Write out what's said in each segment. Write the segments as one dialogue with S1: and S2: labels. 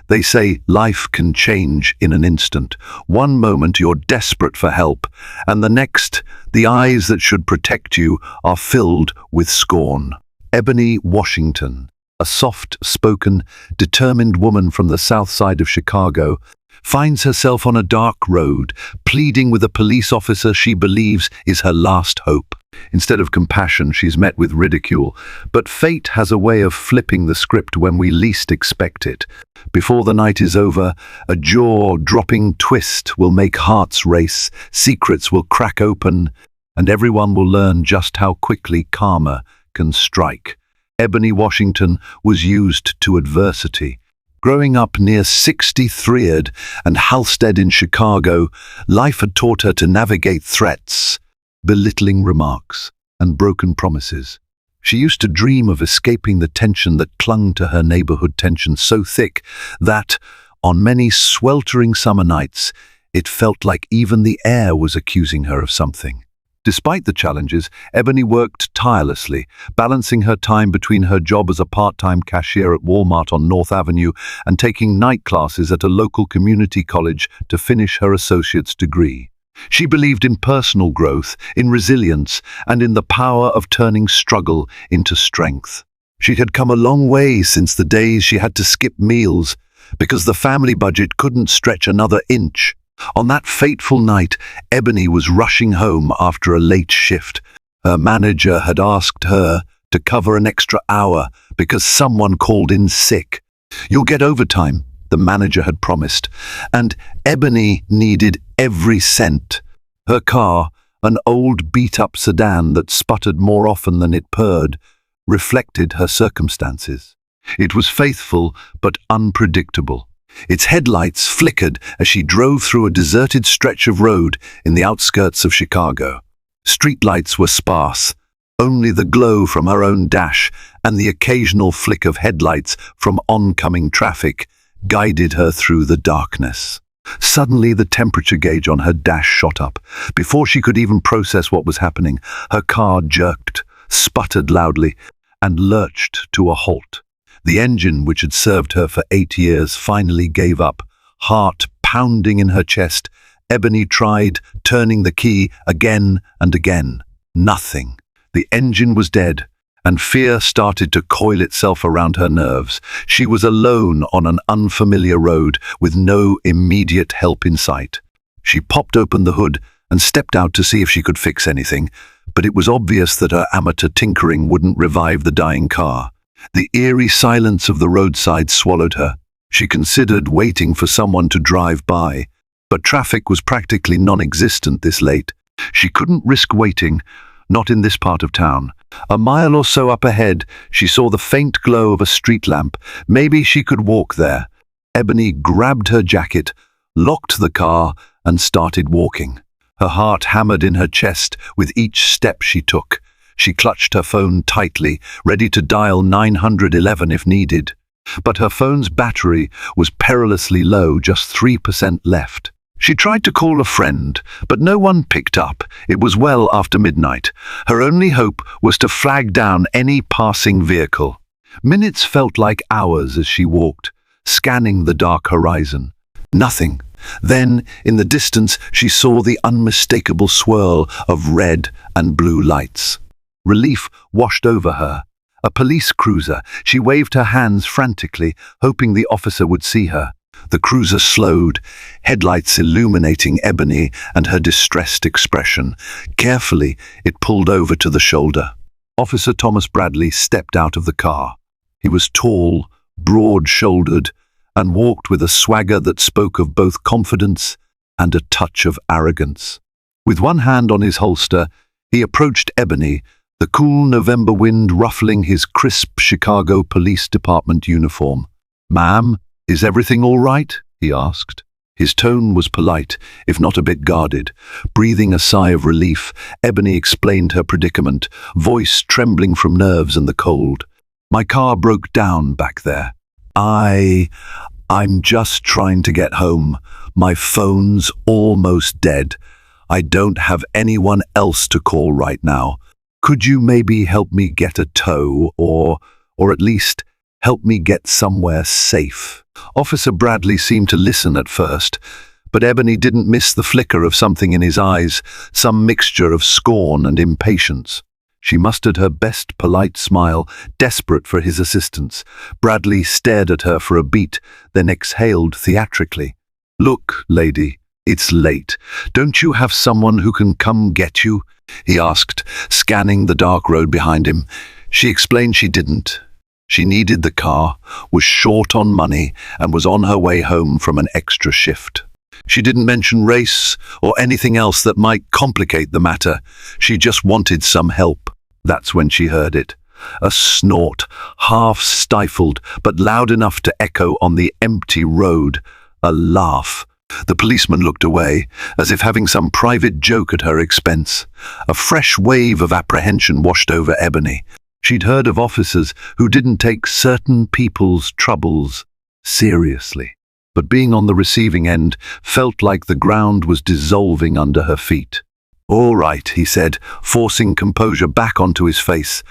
S1: They say life can change in an instant. One moment you're desperate for help, and the next, the eyes that should protect you are filled with scorn. Ebony Washington, a soft-spoken, determined woman from the south side of Chicago, finds herself on a dark road, pleading with a police officer she believes is her last hope. Instead of compassion, she's met with ridicule, but fate has a way of flipping the script when we least expect it. Before the night is over, a jaw-dropping twist will make hearts race, secrets will crack open, and everyone will learn just how quickly karma can strike. Ebony Washington was used to adversity. Growing up near 63rd and Halsted in Chicago, life had taught her to navigate threats, belittling remarks, and broken promises. She used to dream of escaping the tension that clung to her neighborhood, tension so thick that, on many sweltering summer nights, it felt like even the air was accusing her of something. Despite the challenges, Ebony worked tirelessly, balancing her time between her job as a part-time cashier at Walmart on North Avenue and taking night classes at a local community college to finish her associate's degree. She believed in personal growth, in resilience, and in the power of turning struggle into strength. She had come a long way since the days she had to skip meals because the family budget couldn't stretch another inch. On that fateful night, Ebony was rushing home after a late shift. Her manager had asked her to cover an extra hour because someone called in sick. "You'll get overtime," the manager had promised, and Ebony needed every cent. Her car, an old beat-up sedan that sputtered more often than it purred, reflected her circumstances. It was faithful but unpredictable. Its headlights flickered as she drove through a deserted stretch of road in the outskirts of Chicago. Streetlights were sparse. Only the glow from her own dash and the occasional flick of headlights from oncoming traffic guided her through the darkness. Suddenly, the temperature gauge on her dash shot up. Before she could even process what was happening, her car jerked, sputtered loudly, and lurched to a halt. The engine, which had served her for 8 years, finally gave up. Heart pounding in her chest, Ebony tried turning the key again and again. Nothing. The engine was dead, and fear started to coil itself around her nerves. She was alone on an unfamiliar road with no immediate help in sight. She popped open the hood and stepped out to see if she could fix anything, but it was obvious that her amateur tinkering wouldn't revive the dying car. The eerie silence of the roadside swallowed her. She considered waiting for someone to drive by, but traffic was practically non-existent this late. She couldn't risk waiting, not in this part of town. A mile or so up ahead, she saw the faint glow of a street lamp. Maybe she could walk there. Ebony grabbed her jacket, locked the car, and started walking. Her heart hammered in her chest with each step she took. She clutched her phone tightly, ready to dial 911 if needed. But her phone's battery was perilously low, just 3% left. She tried to call a friend, but no one picked up. It was well after midnight. Her only hope was to flag down any passing vehicle. Minutes felt like hours as she walked, scanning the dark horizon. Nothing. Then, in the distance, she saw the unmistakable swirl of red and blue lights. Relief washed over her. A police cruiser. She waved her hands frantically, hoping the officer would see her. The cruiser slowed, headlights illuminating Ebony and her distressed expression. Carefully, it pulled over to the shoulder. Officer Thomas Bradley stepped out of the car. He was tall, broad-shouldered, and walked with a swagger that spoke of both confidence and a touch of arrogance. With one hand on his holster, he approached Ebony, the cool November wind ruffling his crisp Chicago Police Department uniform. "Ma'am, is everything all right?" he asked. His tone was polite, if not a bit guarded. Breathing a sigh of relief, Ebony explained her predicament, voice trembling from nerves and the cold. "My car broke down back there. I'm just trying to get home. My phone's almost dead. I don't have anyone else to call right now. Could you maybe help me get a tow or at least Help me get somewhere safe." Officer Bradley seemed to listen at first, but Ebony didn't miss the flicker of something in his eyes, some mixture of scorn and impatience. She mustered her best polite smile, desperate for his assistance. Bradley stared at her for a beat, then exhaled theatrically. "Look, lady, it's late. Don't you have someone who can come get you?" he asked, scanning the dark road behind him. She explained she didn't. She needed the car, was short on money, and was on her way home from an extra shift. She didn't mention race or anything else that might complicate the matter. She just wanted some help. That's when she heard it. A snort, half stifled, but loud enough to echo on the empty road. A laugh. The policeman looked away, as if having some private joke at her expense. A fresh wave of apprehension washed over Ebony. She'd heard of officers who didn't take certain people's troubles seriously. But being on the receiving end felt like the ground was dissolving under her feet. "All right," he said, forcing composure back onto his face.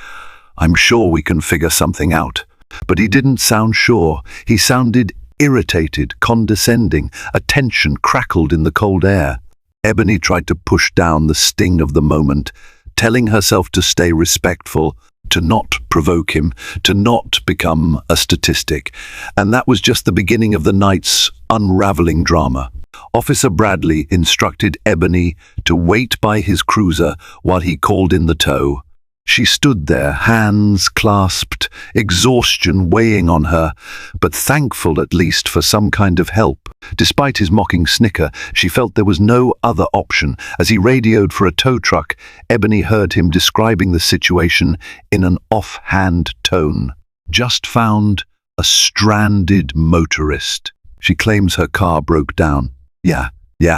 S1: "I'm sure we can figure something out." But he didn't sound sure. He sounded irritated, condescending. A tension crackled in the cold air. Ebony tried to push down the sting of the moment, telling herself to stay respectful, to not provoke him, to not become a statistic. And that was just the beginning of the night's unraveling drama. Officer Bradley instructed Ebony to wait by his cruiser while he called in the tow. She stood there, hands clasped, exhaustion weighing on her, but thankful at least for some kind of help. Despite his mocking snicker, she felt there was no other option. As he radioed for a tow truck, Ebony heard him describing the situation in an offhand tone. "Just found a stranded motorist. She claims her car broke down." Yeah,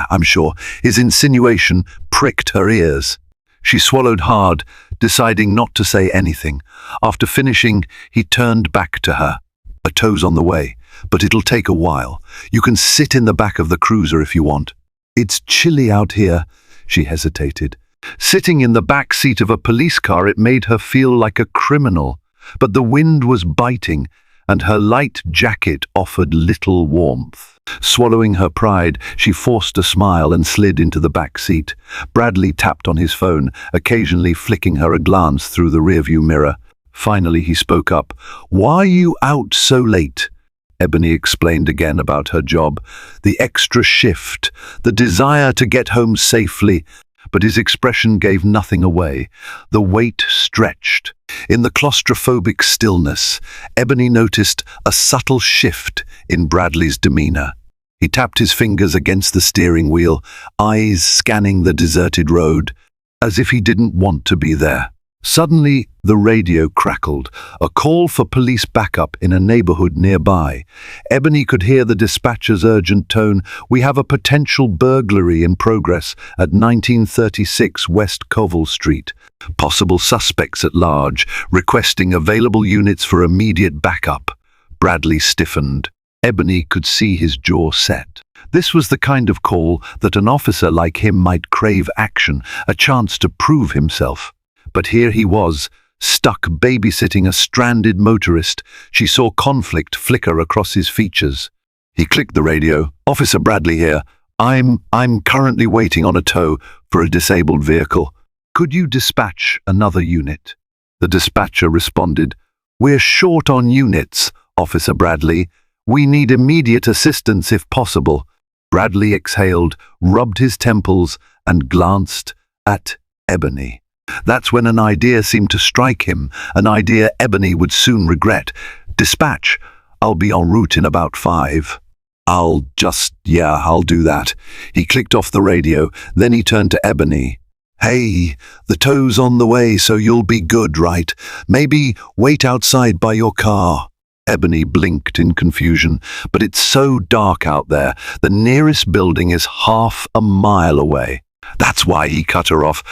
S1: I'm sure." His insinuation pricked her ears. She swallowed hard, deciding not to say anything. After finishing, he turned back to her. "A tow's on the way, but it'll take a while. You can sit in the back of the cruiser if you want." "It's chilly out here," she hesitated. Sitting in the back seat of a police car, it made her feel like a criminal. But the wind was biting, and her light jacket offered little warmth. Swallowing her pride, she forced a smile and slid into the back seat. Bradley tapped on his phone, occasionally flicking her a glance through the rearview mirror. Finally, he spoke up. "Why are you out so late?" Ebony explained again about her job, the extra shift, the desire to get home safely. But his expression gave nothing away. The weight stretched. In the claustrophobic stillness, Ebony noticed a subtle shift in Bradley's demeanor. He tapped his fingers against the steering wheel, eyes scanning the deserted road, as if he didn't want to be there. Suddenly, the radio crackled, a call for police backup in a neighborhood nearby. Ebony could hear the dispatcher's urgent tone. "We have a potential burglary in progress at 1936 West Covell Street. Possible suspects at large, requesting available units for immediate backup." Bradley stiffened. Ebony could see his jaw set. This was the kind of call that an officer like him might crave action, a chance to prove himself. But here he was, stuck babysitting a stranded motorist. She saw conflict flicker across his features. He clicked the radio. "Officer Bradley here. I'm currently waiting on a tow for a disabled vehicle. Could you dispatch another unit?" The dispatcher responded, "We're short on units, Officer Bradley. We need immediate assistance if possible." Bradley exhaled, rubbed his temples, and glanced at Ebony. That's when an idea seemed to strike him, an idea Ebony would soon regret. "Dispatch, I'll be en route in about 5. I'll do that." He clicked off the radio, then he turned to Ebony. "Hey, the tow's on the way, so you'll be good, right? Maybe wait outside by your car." Ebony blinked in confusion. "But it's so dark out there. The nearest building is half a mile away." That's why he cut her off.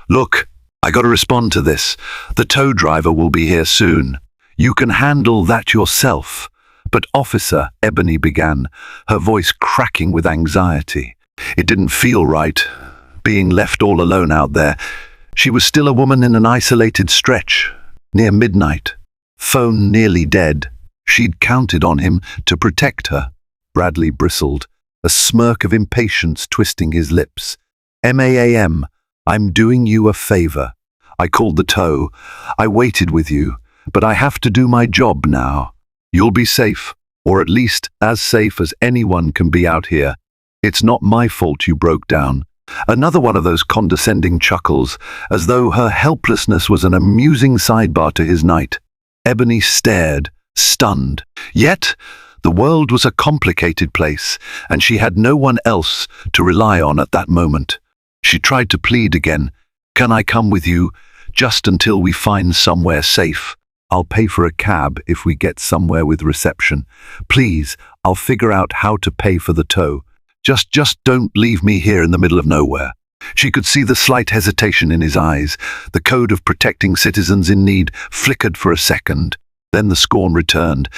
S1: "Look, I gotta respond to this. The tow driver will be here soon. You can handle that yourself." "But officer," Ebony began, her voice cracking with anxiety. It didn't feel right, being left all alone out there. She was still a woman in an isolated stretch, near midnight, phone nearly dead. She'd counted on him to protect her. Bradley bristled, a smirk of impatience twisting his lips. "Ma'am, I'm doing you a favor. I called the tow. I waited with you, but I have to do my job now. You'll be safe, or at least as safe as anyone can be out here. It's not my fault you broke down." Another one of those condescending chuckles, as though her helplessness was an amusing sidebar to his night. Ebony stared, stunned. Yet, the world was a complicated place, and she had no one else to rely on at that moment. She tried to plead again. "Can I come with you, just until we find somewhere safe? I'll pay for a cab if we get somewhere with reception. Please, I'll figure out how to pay for the tow. Just don't leave me here in the middle of nowhere." She could see the slight hesitation in his eyes. The code of protecting citizens in need flickered for a second. Then the scorn returned.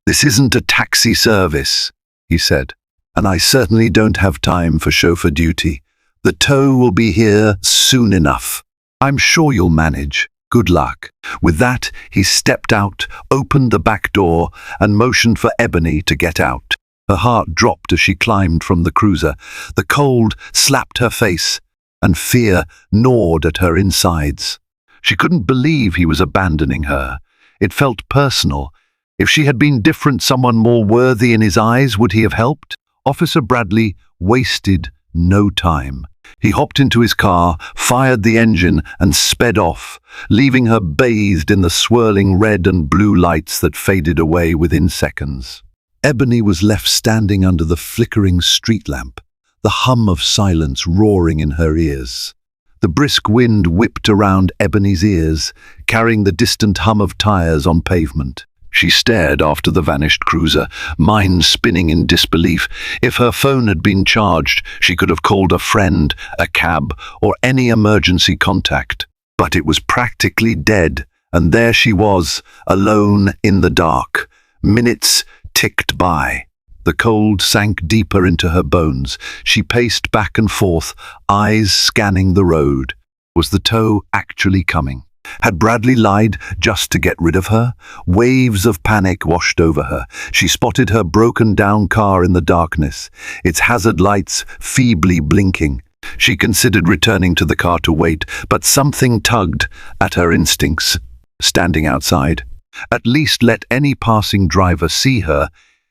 S1: "This isn't a taxi service," he said, "and I certainly don't have time for chauffeur duty. The tow will be here soon enough. I'm sure you'll manage. Good luck." With that, he stepped out, opened the back door, and motioned for Ebony to get out. Her heart dropped as she climbed from the cruiser. The cold slapped her face, and fear gnawed at her insides. She couldn't believe he was abandoning her. It felt personal. If she had been different, someone more worthy in his eyes, would he have helped? Officer Bradley wasted no time. He hopped into his car, fired the engine, and sped off, leaving her bathed in the swirling red and blue lights that faded away within seconds. Ebony was left standing under the flickering street lamp, the hum of silence roaring in her ears. The brisk wind whipped around Ebony's ears, carrying the distant hum of tires on pavement. She stared after the vanished cruiser, mind spinning in disbelief. If her phone had been charged, she could have called a friend, a cab, or any emergency contact. But it was practically dead, and there she was, alone in the dark. Minutes ticked by. The cold sank deeper into her bones. She paced back and forth, eyes scanning the road. Was the tow actually coming? Had Bradley lied just to get rid of her? Waves of panic washed over her. She spotted her broken-down car in the darkness, its hazard lights feebly blinking. She considered returning to the car to wait, but something tugged at her instincts. Standing outside, at least let any passing driver see her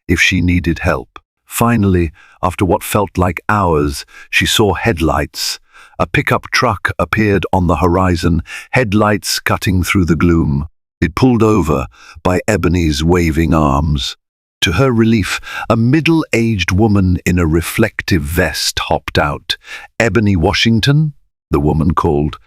S1: if she needed help. Finally, after what felt like hours, she saw headlights. A pickup truck appeared on the horizon, headlights cutting through the gloom. It pulled over by Ebony's waving arms. To her relief, a middle-aged woman in a reflective vest hopped out. "Ebony Washington?" the woman called.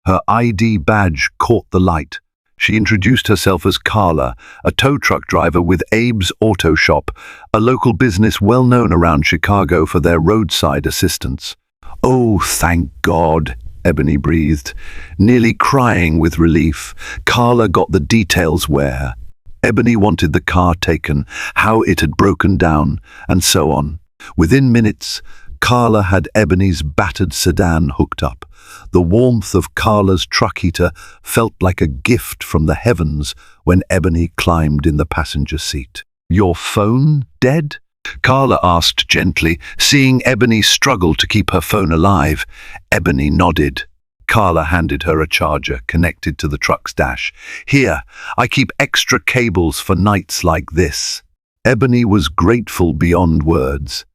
S1: Her ID badge caught the light. She introduced herself as Carla, a tow truck driver with Abe's Auto Shop, a local business well known around Chicago for their roadside assistance. "Oh, thank God," Ebony breathed, nearly crying with relief. Carla got the details where. Ebony wanted the car taken, how it had broken down, and so on. Within minutes, Carla had Ebony's battered sedan hooked up. The warmth of Carla's truck heater felt like a gift from the heavens when Ebony climbed in the passenger seat. "Your phone dead?" Carla asked gently, seeing Ebony struggle to keep her phone alive. Ebony nodded. Carla handed her a charger connected to the truck's dash. "Here, I keep extra cables for nights like this." Ebony was grateful beyond words.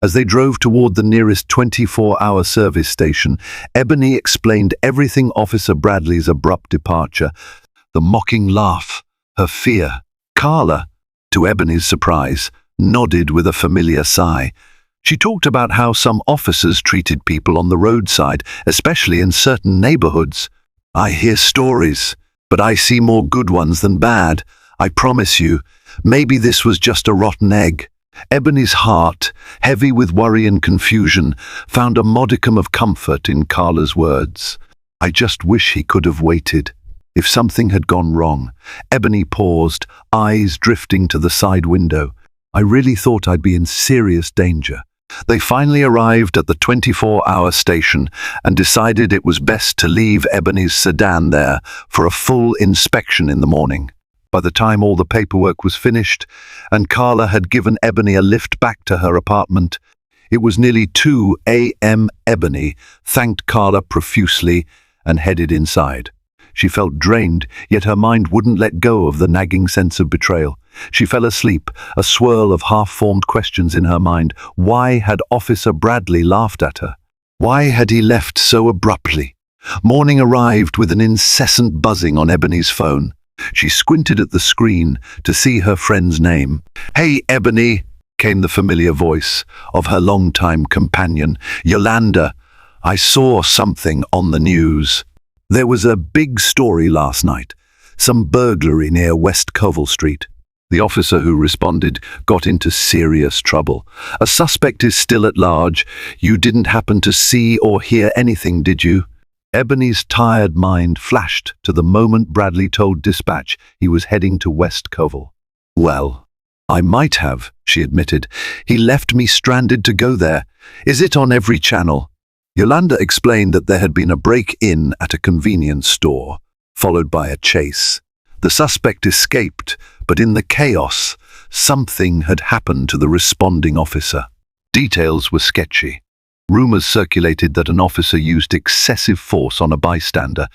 S1: As they drove toward the nearest 24-hour service station, Ebony explained everything: Officer Bradley's abrupt departure, the mocking laugh, her fear. Carla, to Ebony's surprise, nodded with a familiar sigh. She talked about how some officers treated people on the roadside, especially in certain neighborhoods. "I hear stories, but I see more good ones than bad. I promise you, maybe this was just a rotten egg." Ebony's heart, heavy with worry and confusion, found a modicum of comfort in Carla's words. "I just wish he could have waited. If something had gone wrong." Ebony paused, eyes drifting to the side window. "I really thought I'd be in serious danger." They finally arrived at the 24-hour station and decided it was best to leave Ebony's sedan there for a full inspection in the morning. By the time all the paperwork was finished, and Carla had given Ebony a lift back to her apartment, it was nearly 2 a.m. Ebony thanked Carla profusely and headed inside. She felt drained, yet her mind wouldn't let go of the nagging sense of betrayal. She fell asleep, a swirl of half-formed questions in her mind. Why had Officer Bradley laughed at her? Why had he left so abruptly? Morning arrived with an incessant buzzing on Ebony's phone. She squinted at the screen to see her friend's name. "Hey, Ebony," came the familiar voice of her longtime companion. "Yolanda, I saw something on the news. There was a big story last night, some burglary near West Covell Street." The officer who responded got into serious trouble. "A suspect is still at large. You didn't happen to see or hear anything, did you?" Ebony's tired mind flashed to the moment Bradley told dispatch he was heading to West Covell. "Well, I might have," she admitted. "He left me stranded to go there. Is it on every channel?" Yolanda explained that there had been a break-in at a convenience store, followed by a chase. The suspect escaped, but in the chaos, something had happened to the responding officer. Details were sketchy. Rumors circulated that an officer used excessive force on a bystander,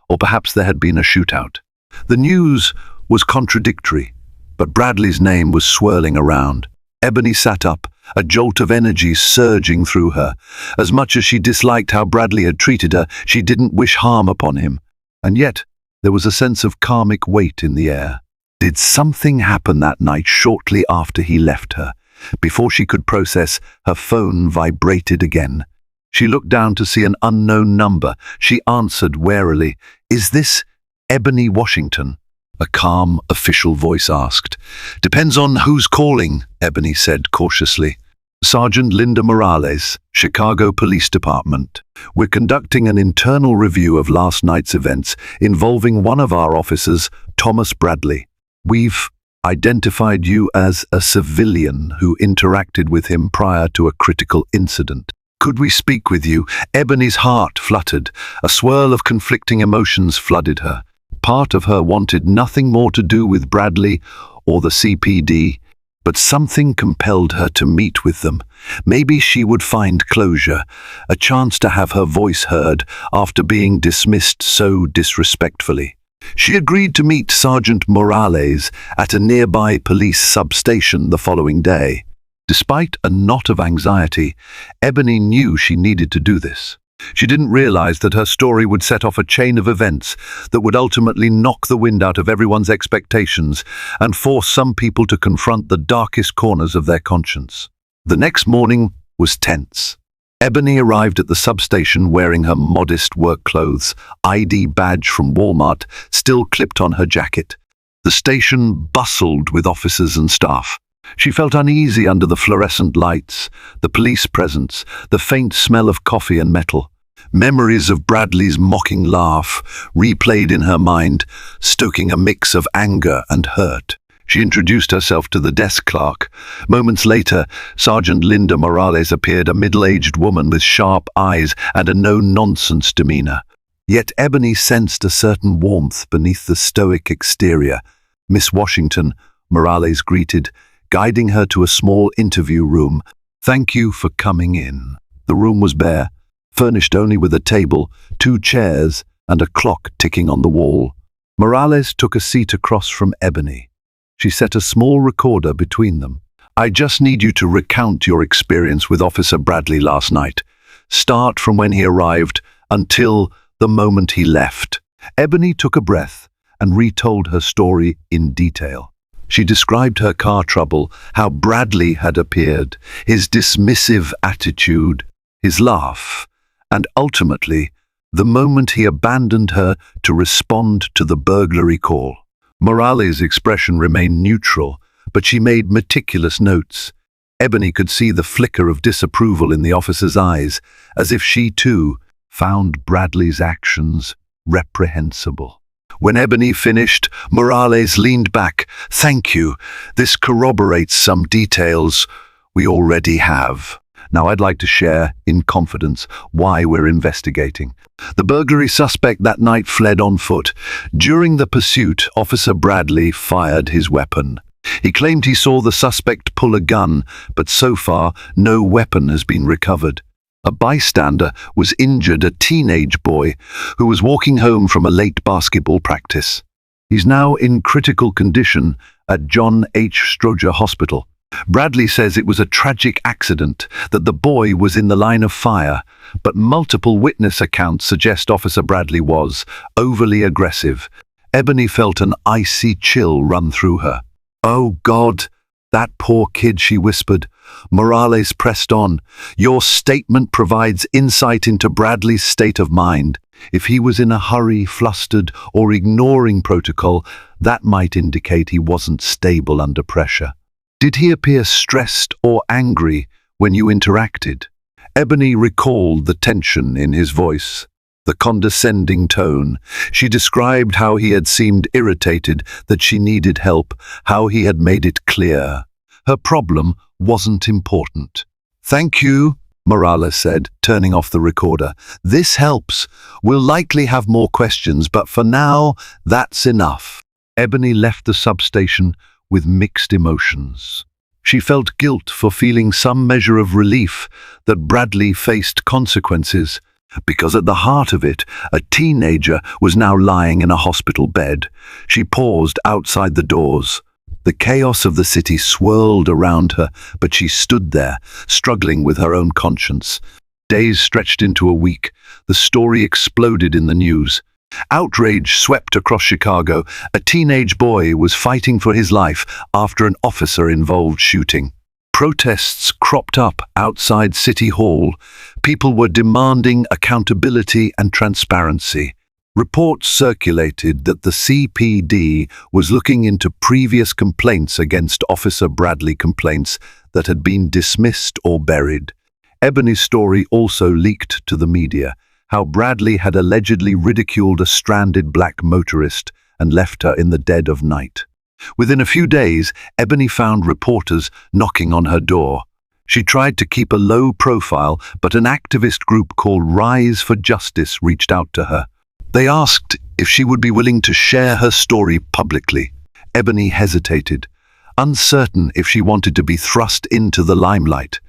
S1: or perhaps there had been a shootout. The news was contradictory, but Bradley's name was swirling around. Ebony sat up, a jolt of energy surging through her. As much as she disliked how Bradley had treated her, she didn't wish harm upon him. And yet, there was a sense of karmic weight in the air. Did something happen that night shortly after he left her? Before she could process, her phone vibrated again. She looked down to see an unknown number. She answered warily. "Is this Ebony Washington?" A calm, official voice asked. "Depends on who's calling," Ebony said cautiously. "Sergeant Linda Morales, Chicago Police Department. We're conducting an internal review of last night's events involving one of our officers, Thomas Bradley. We've identified you as a civilian who interacted with him prior to a critical incident. Could we speak with you?" Ebony's heart fluttered. A swirl of conflicting emotions flooded her. Part of her wanted nothing more to do with Bradley or the CPD, but something compelled her to meet with them. Maybe she would find closure, a chance to have her voice heard after being dismissed so disrespectfully. She agreed to meet Sergeant Morales at a nearby police substation the following day. Despite a knot of anxiety, Ebony knew she needed to do this. She didn't realize that her story would set off a chain of events that would ultimately knock the wind out of everyone's expectations and force some people to confront the darkest corners of their conscience. The next morning was tense. Ebony arrived at the substation wearing her modest work clothes, ID badge from Walmart still clipped on her jacket. The station bustled with officers and staff. She felt uneasy under the fluorescent lights, the police presence, the faint smell of coffee and metal. Memories of Bradley's mocking laugh replayed in her mind, stoking a mix of anger and hurt. She introduced herself to the desk clerk. Moments later, Sergeant Linda Morales appeared, a middle-aged woman with sharp eyes and a no-nonsense demeanor. Yet Ebony sensed a certain warmth beneath the stoic exterior. "Miss Washington," Morales greeted, guiding her to a small interview room. "Thank you for coming in." The room was bare, furnished only with a table, 2 chairs, and a clock ticking on the wall. Morales took a seat across from Ebony. She set a small recorder between them. "I just need you to recount your experience with Officer Bradley last night. Start from when he arrived until the moment he left." Ebony took a breath and retold her story in detail. She described her car trouble, how Bradley had appeared, his dismissive attitude, his laugh, and ultimately, the moment he abandoned her to respond to the burglary call. Morales' expression remained neutral, but she made meticulous notes. Ebony could see the flicker of disapproval in the officer's eyes, as if she too found Bradley's actions reprehensible. When Ebony finished, Morales leaned back. "Thank you. This corroborates some details we already have." Now I'd like to share, in confidence, why we're investigating. The burglary suspect that night fled on foot. During the pursuit, Officer Bradley fired his weapon. He claimed he saw the suspect pull a gun, but so far, no weapon has been recovered. A bystander was injured, a teenage boy who was walking home from a late basketball practice. He's now in critical condition at John H. Stroger Hospital. Bradley says it was a tragic accident, that the boy was in the line of fire, but multiple witness accounts suggest Officer Bradley was overly aggressive. Ebony felt an icy chill run through her. "Oh God, that poor kid," she whispered. Morales pressed on. "Your statement provides insight into Bradley's state of mind. If he was in a hurry, flustered, or ignoring protocol, that might indicate he wasn't stable under pressure. Did he appear stressed or angry when you interacted?" Ebony recalled the tension in his voice, the condescending tone. She described how he had seemed irritated, that she needed help, how he had made it clear. Her problem wasn't important. "Thank you," Morales said, turning off the recorder. "This helps. We'll likely have more questions, but for now, that's enough." Ebony left the substation with mixed emotions. She felt guilt for feeling some measure of relief that Bradley faced consequences, because at the heart of it, a teenager was now lying in a hospital bed. She paused outside the doors. The chaos of the city swirled around her, but she stood there, struggling with her own conscience. Days stretched into a week. The story exploded in the news. Outrage swept across Chicago. A teenage boy was fighting for his life after an officer-involved shooting. Protests cropped up outside City Hall. People were demanding accountability and transparency. Reports circulated that the CPD was looking into previous complaints against Officer Bradley, complaints that had been dismissed or buried. Ebony's story also leaked to the media, how Bradley had allegedly ridiculed a stranded black motorist and left her in the dead of night. Within a few days, Ebony found reporters knocking on her door. She tried to keep a low profile, but an activist group called Rise for Justice reached out to her. They asked if she would be willing to share her story publicly. Ebony hesitated, uncertain if she wanted to be thrust into the limelight.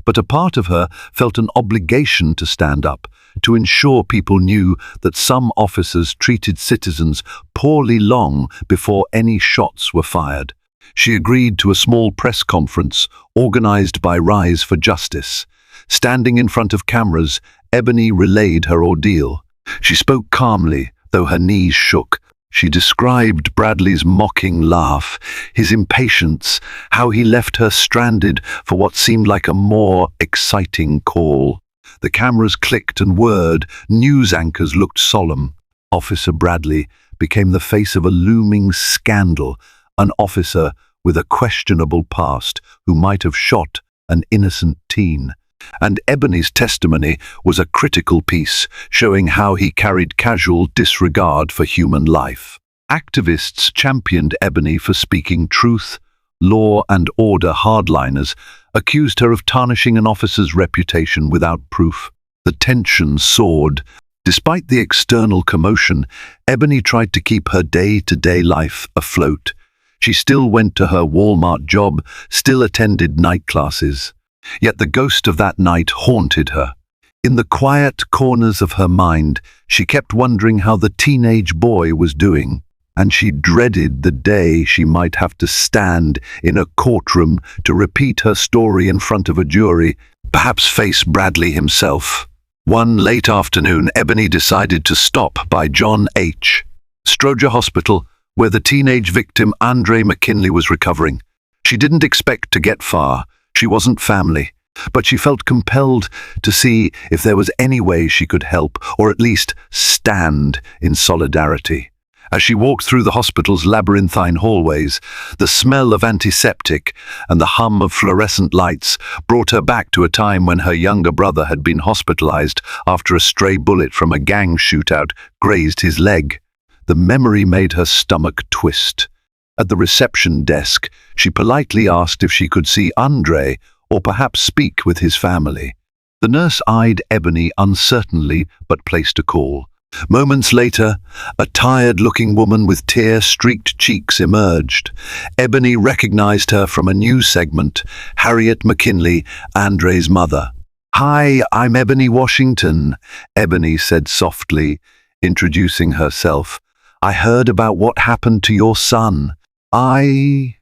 S1: But a part of her felt an obligation to stand up, to ensure people knew that some officers treated citizens poorly long before any shots were fired. She agreed to a small press conference organized by Rise for Justice. Standing in front of cameras, Ebony relayed her ordeal. She spoke calmly, though her knees shook. She described Bradley's mocking laugh, his impatience, how he left her stranded for what seemed like a more exciting call. The cameras clicked and whirred. News anchors looked solemn. Officer Bradley became the face of a looming scandal, an officer with a questionable past who might have shot an innocent teen. And Ebony's testimony was a critical piece, showing how he carried casual disregard for human life. Activists championed Ebony for speaking truth. Law and order hardliners accused her of tarnishing an officer's reputation without proof. The tension soared. Despite the external commotion, Ebony tried to keep her day-to-day life afloat. She still went to her Walmart job, still attended night classes. Yet the ghost of that night haunted her. In the quiet corners of her mind, she kept wondering how the teenage boy was doing, and she dreaded the day she might have to stand in a courtroom to repeat her story in front of a jury, perhaps face Bradley himself. One late afternoon, Ebony decided to stop by John H. Stroger Hospital, where the teenage victim Andre McKinley was recovering. She didn't expect to get far. She wasn't family, but she felt compelled to see if there was any way she could help, or at least stand in solidarity. As she walked through the hospital's labyrinthine hallways, the smell of antiseptic and the hum of fluorescent lights brought her back to a time when her younger brother had been hospitalized after a stray bullet from a gang shootout grazed his leg. The memory made her stomach twist. At the reception desk, she politely asked if she could see Andre or perhaps speak with his family. The nurse eyed Ebony uncertainly but placed a call. Moments later, a tired-looking woman with tear-streaked cheeks emerged. Ebony recognized her from a news segment, Harriet McKinley, Andre's mother. "Hi, I'm Ebony Washington," Ebony said softly, introducing herself. "I heard about what happened to your son. I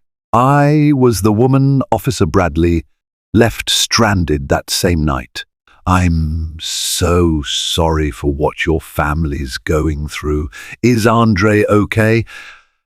S1: was the woman Officer Bradley left stranded that same night. I'm so sorry for what your family's going through. Is Andre okay?"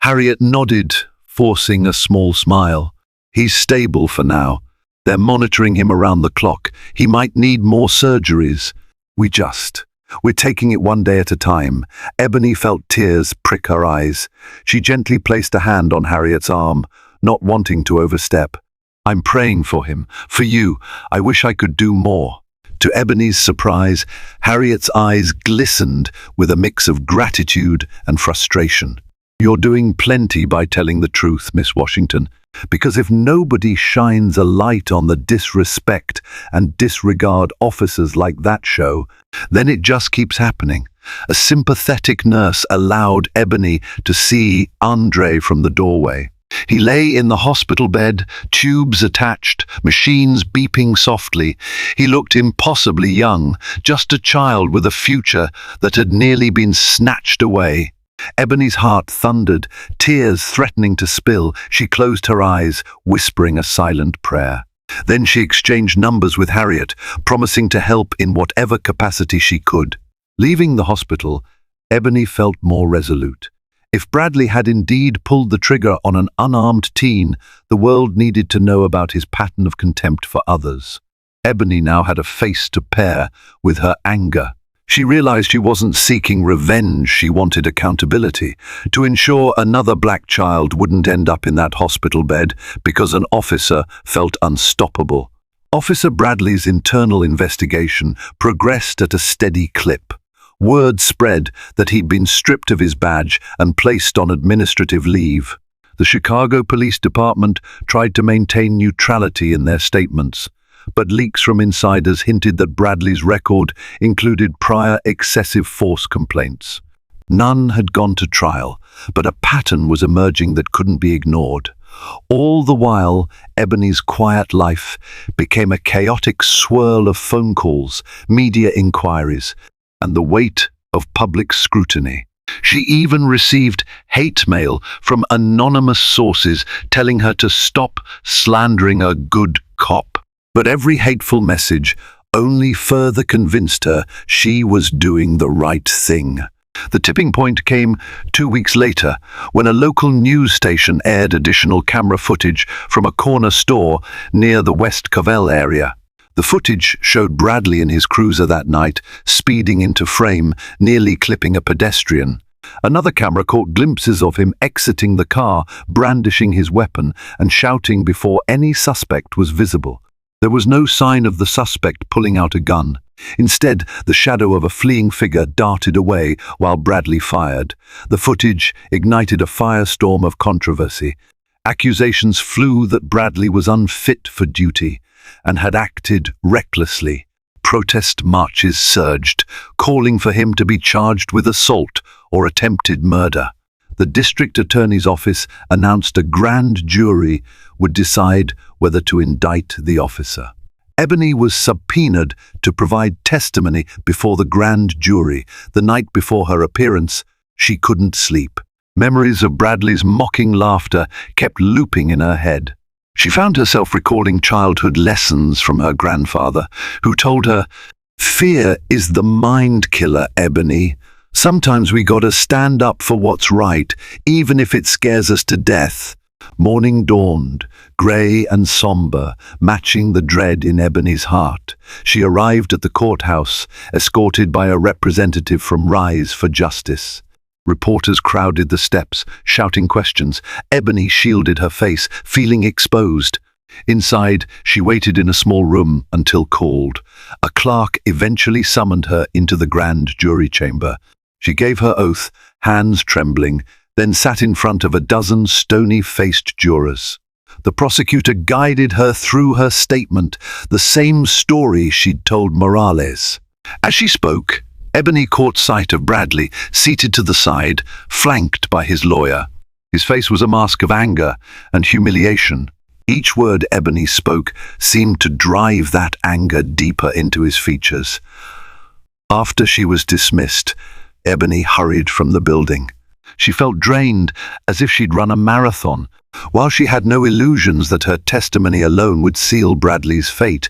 S1: Harriet nodded, forcing a small smile. "He's stable for now. They're monitoring him around the clock. He might need more surgeries. We're taking it one day at a time." Ebony felt tears prick her eyes. She gently placed a hand on Harriet's arm, not wanting to overstep. "I'm praying for him, for you. I wish I could do more." To Ebony's surprise, Harriet's eyes glistened with a mix of gratitude and frustration. "You're doing plenty by telling the truth, Miss Washington, because if nobody shines a light on the disrespect and disregard officers like that show, then it just keeps happening." A sympathetic nurse allowed Ebony to see Andre from the doorway. He lay in the hospital bed, tubes attached, machines beeping softly. He looked impossibly young, just a child with a future that had nearly been snatched away. Ebony's heart thundered, tears threatening to spill. She closed her eyes, whispering a silent prayer. Then she exchanged numbers with Harriet, promising to help in whatever capacity she could. Leaving the hospital, Ebony felt more resolute. If Bradley had indeed pulled the trigger on an unarmed teen, the world needed to know about his pattern of contempt for others. Ebony now had a face to pair with her anger. She realized she wasn't seeking revenge, she wanted accountability, to ensure another black child wouldn't end up in that hospital bed because an officer felt unstoppable. Officer Bradley's internal investigation progressed at a steady clip. Word spread that he'd been stripped of his badge and placed on administrative leave. The Chicago Police Department tried to maintain neutrality in their statements, but leaks from insiders hinted that Bradley's record included prior excessive force complaints. None had gone to trial, but a pattern was emerging that couldn't be ignored. All the while, Ebony's quiet life became a chaotic swirl of phone calls, media inquiries, and the weight of public scrutiny. She even received hate mail from anonymous sources telling her to stop slandering a good cop. But every hateful message only further convinced her she was doing the right thing. The tipping point came 2 weeks later, when a local news station aired additional camera footage from a corner store near the West Covell area. The footage showed Bradley in his cruiser that night, speeding into frame, nearly clipping a pedestrian. Another camera caught glimpses of him exiting the car, brandishing his weapon and shouting before any suspect was visible. There was no sign of the suspect pulling out a gun. Instead, the shadow of a fleeing figure darted away while Bradley fired. The footage ignited a firestorm of controversy. Accusations flew that Bradley was unfit for duty and had acted recklessly. Protest marches surged, calling for him to be charged with assault or attempted murder. The district attorney's office announced a grand jury would decide whether to indict the officer. Ebony was subpoenaed to provide testimony before the grand jury. The night before her appearance, she couldn't sleep. Memories of Bradley's mocking laughter kept looping in her head. She found herself recalling childhood lessons from her grandfather, who told her, "Fear is the mind killer, Ebony. Sometimes we gotta stand up for what's right, even if it scares us to death." Morning dawned, grey and somber, matching the dread in Ebony's heart. She arrived at the courthouse, escorted by a representative from Rise for Justice. Reporters crowded the steps, shouting questions. Ebony shielded her face, feeling exposed. Inside, she waited in a small room until called. A clerk eventually summoned her into the grand jury chamber. She gave her oath, hands trembling, then sat in front of a dozen stony-faced jurors. The prosecutor guided her through her statement, the same story she'd told Morales. As she spoke, Ebony caught sight of Bradley, seated to the side, flanked by his lawyer. His face was a mask of anger and humiliation. Each word Ebony spoke seemed to drive that anger deeper into his features. After she was dismissed, Ebony hurried from the building. She felt drained, as if she'd run a marathon. While she had no illusions that her testimony alone would seal Bradley's fate,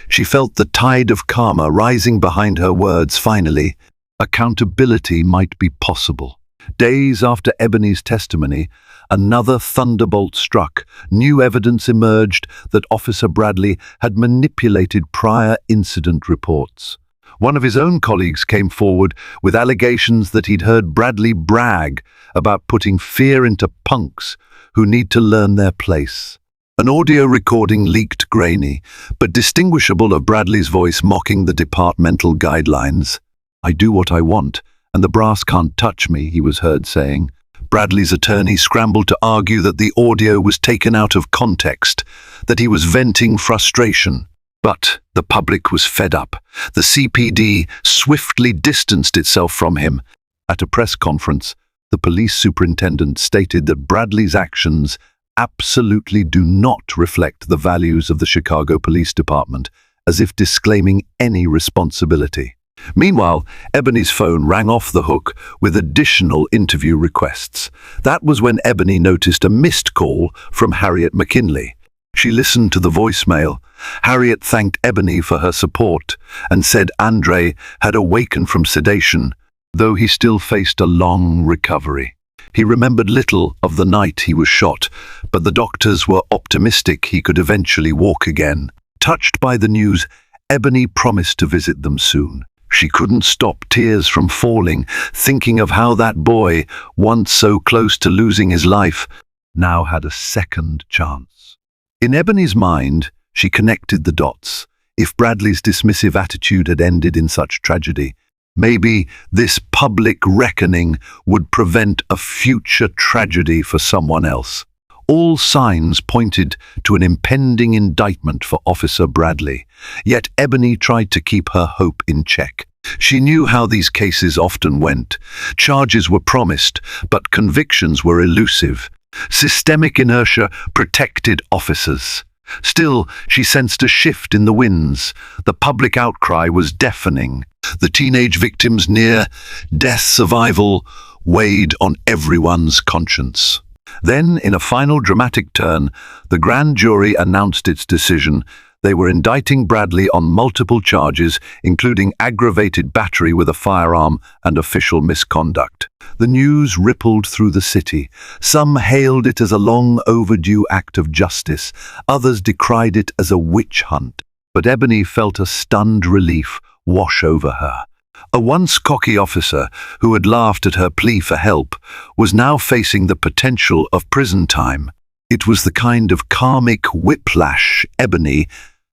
S1: she felt the tide of karma rising behind her words. Finally, accountability might be possible. Days after Ebony's testimony, another thunderbolt struck. New evidence emerged that Officer Bradley had manipulated prior incident reports. One of his own colleagues came forward with allegations that he'd heard Bradley brag about putting fear into punks who need to learn their place. An audio recording leaked grainy, but distinguishable, of Bradley's voice mocking the departmental guidelines. "I do what I want, and the brass can't touch me," he was heard saying. Bradley's attorney scrambled to argue that the audio was taken out of context, that he was venting frustration. But the public was fed up. The CPD swiftly distanced itself from him. At a press conference, the police superintendent stated that Bradley's actions absolutely do not reflect the values of the Chicago Police Department, as if disclaiming any responsibility. Meanwhile, Ebony's phone rang off the hook with additional interview requests. That was when Ebony noticed a missed call from Harriet McKinley. She listened to the voicemail. Harriet thanked Ebony for her support and said Andre had awakened from sedation, though he still faced a long recovery. He remembered little of the night he was shot, but the doctors were optimistic he could eventually walk again. Touched by the news, Ebony promised to visit them soon. She couldn't stop tears from falling, thinking of how that boy, once so close to losing his life, now had a second chance. In Ebony's mind, she connected the dots. If Bradley's dismissive attitude had ended in such tragedy, maybe this public reckoning would prevent a future tragedy for someone else. All signs pointed to an impending indictment for Officer Bradley, yet Ebony tried to keep her hope in check. She knew how these cases often went. Charges were promised, but convictions were elusive. Systemic inertia protected officers. Still, she sensed a shift in the winds. The public outcry was deafening. The teenage victim's near-death survival weighed on everyone's conscience. Then, in a final dramatic turn, the grand jury announced its decision. They were indicting Bradley on multiple charges, including aggravated battery with a firearm and official misconduct. The news rippled through the city. Some hailed it as a long overdue act of justice. Others decried it as a witch hunt. But Ebony felt a stunned relief wash over her. A once cocky officer who had laughed at her plea for help was now facing the potential of prison time. It was the kind of karmic whiplash Ebony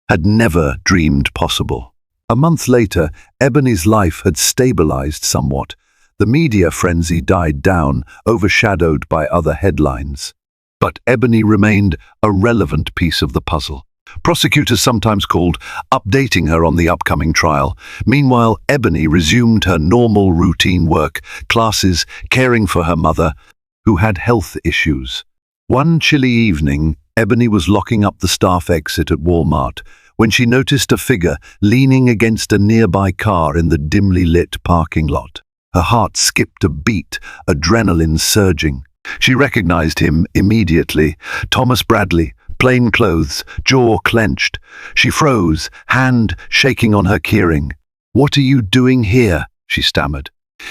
S1: had never dreamed possible. A month later, Ebony's life had stabilized somewhat. The media frenzy died down, overshadowed by other headlines. But Ebony remained a relevant piece of the puzzle. Prosecutors sometimes called updating her on the upcoming trial. Meanwhile, Ebony resumed her normal routine work, classes, caring for her mother, who had health issues. One chilly evening, Ebony was locking up the staff exit at Walmart when she noticed a figure leaning against a nearby car in the dimly lit parking lot. Her heart skipped a beat, adrenaline surging. She recognized him immediately. Thomas Bradley, plain clothes, jaw clenched. She froze, hand shaking on her keyring. "What are you doing here?" she stammered.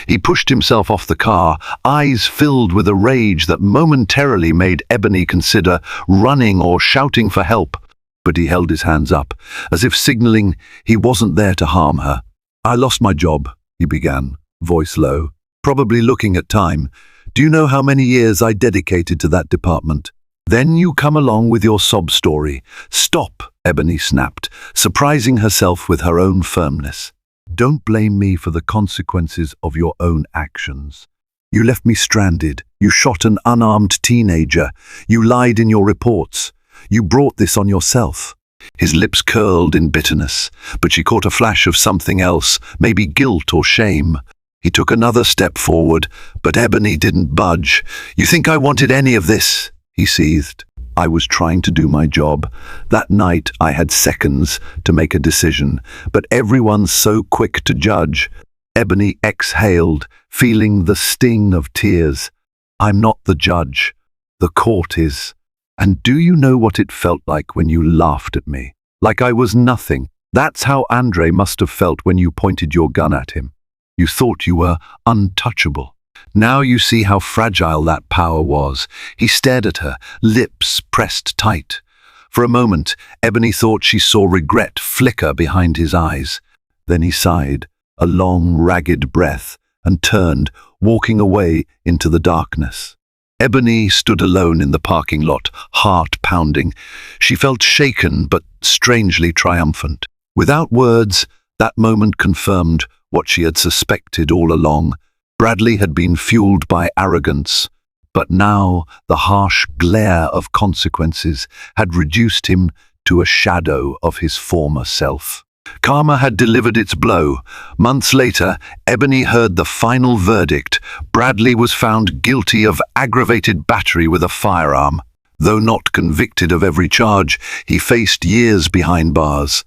S1: He pushed himself off the car, eyes filled with a rage that momentarily made Ebony consider running or shouting for help. But he held his hands up, as if signaling he wasn't there to harm her. "I lost my job," he began, voice low, probably looking at time. "Do you know how many years I dedicated to that department? Then you come along with your sob story." "Stop," Ebony snapped, surprising herself with her own firmness. "Don't blame me for the consequences of your own actions. You left me stranded. You shot an unarmed teenager. You lied in your reports. You brought this on yourself." His lips curled in bitterness, but she caught a flash of something else, maybe guilt or shame. He took another step forward, but Ebony didn't budge. "You think I wanted any of this?" he seethed. "I was trying to do my job. That night I had seconds to make a decision, but everyone's so quick to judge." Ebony exhaled, feeling the sting of tears. "I'm not the judge. The court is. And do you know what it felt like when you laughed at me? Like I was nothing. That's how Andre must have felt when you pointed your gun at him. You thought you were untouchable. Now you see how fragile that power was." He stared at her, lips pressed tight. For a moment, Ebony thought she saw regret flicker behind his eyes. Then he sighed, a long, ragged breath, and turned, walking away into the darkness. Ebony stood alone in the parking lot, heart pounding. She felt shaken but strangely triumphant. Without words, that moment confirmed what she had suspected all along. Bradley had been fueled by arrogance, but now the harsh glare of consequences had reduced him to a shadow of his former self. Karma had delivered its blow. Months later, Ebony heard the final verdict. Bradley was found guilty of aggravated battery with a firearm. Though not convicted of every charge, he faced years behind bars.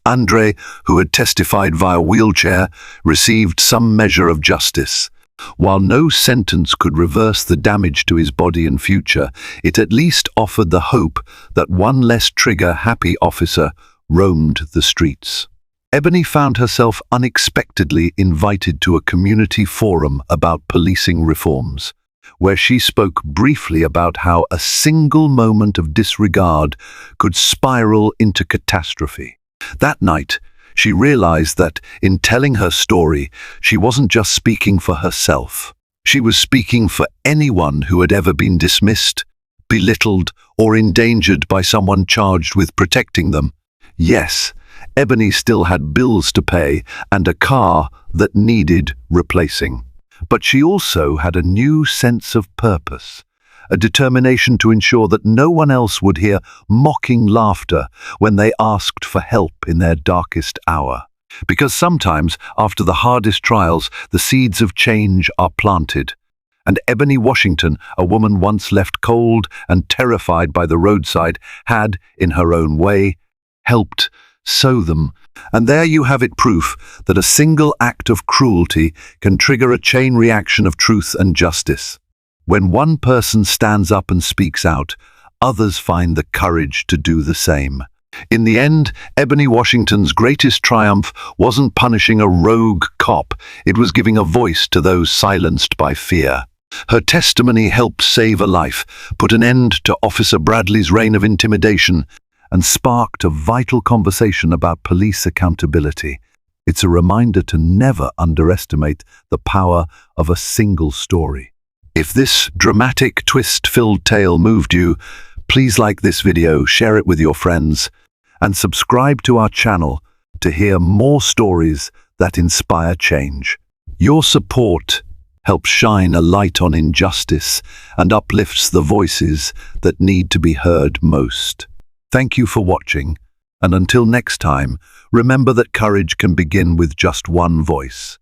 S1: Andre, who had testified via wheelchair, received some measure of justice. While no sentence could reverse the damage to his body and future, it at least offered the hope that one less trigger-happy officer roamed the streets. Ebony found herself unexpectedly invited to a community forum about policing reforms, where she spoke briefly about how a single moment of disregard could spiral into catastrophe. That night, she realized that in telling her story, she wasn't just speaking for herself. She was speaking for anyone who had ever been dismissed, belittled, or endangered by someone charged with protecting them. Yes, Ebony still had bills to pay and a car that needed replacing. But she also had a new sense of purpose, a determination to ensure that no one else would hear mocking laughter when they asked for help in their darkest hour. Because sometimes, after the hardest trials, the seeds of change are planted. And Ebony Washington, a woman once left cold and terrified by the roadside, had, in her own way, helped sow them. And there you have it, proof that a single act of cruelty can trigger a chain reaction of truth and justice. When one person stands up and speaks out, others find the courage to do the same. In the end, Ebony Washington's greatest triumph wasn't punishing a rogue cop, it was giving a voice to those silenced by fear. Her testimony helped save a life, put an end to Officer Bradley's reign of intimidation, and sparked a vital conversation about police accountability. It's a reminder to never underestimate the power of a single story. If this dramatic, twist-filled tale moved you, please like this video, share it with your friends, and subscribe to our channel to hear more stories that inspire change. Your support helps shine a light on injustice and uplifts the voices that need to be heard most. Thank you for watching, and until next time, remember that courage can begin with just one voice.